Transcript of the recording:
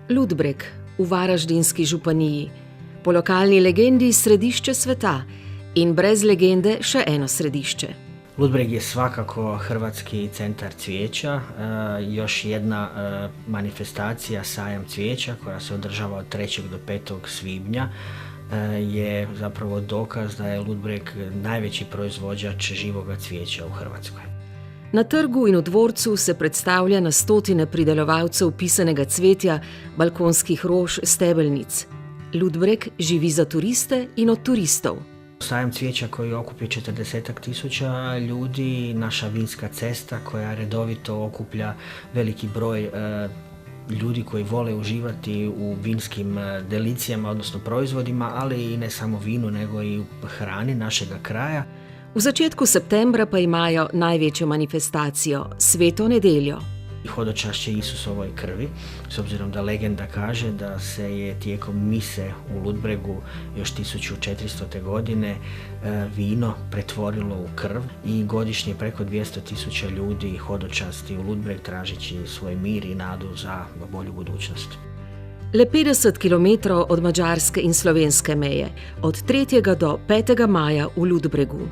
Ludbreg v Varaždinski županiji, po lokalni legendi središče sveta in brez legende še eno središče. Ludbreg je svakako hrvatski centar cvijeća, još jedna manifestacija sajam cvijeća koja se održava od 3. do 5. svibnja je zapravo dokaz da je Ludbreg najveći proizvođač živoga cvijeća u Hrvatskoj. Na trgu in v dvorcu se predstavlja na stotine pridelovalcev pisanega cvetja, balkonskih rož, stebelnic. Ludbreg živi za turiste in od turistov. Sajam cvijeća koji okuplja 40.000 ljudi, naša vinska cesta koja redovito okuplja veliki broj ljudi koji vole uživati u vinskim delicijama, odnosno proizvodima, ali i ne samo vinu, nego i u hrani našega kraja. V začetku septembra pa imajo največjo manifestacijo, Sveto nedeljo. Hodočašće Isusovoj krvi, s obzirom da legenda kaže da se je tijekom mise u Ludbregu još 1400. godine vino pretvorilo u krv i godišnje preko 200.000 ljudi hodočasti u Ludbreg tražeći svoj mir i nadu za bolju budućnost. Le 50 kilometrov od mađarske in slovenske meje, od 3. do 5. maja v Ludbregu.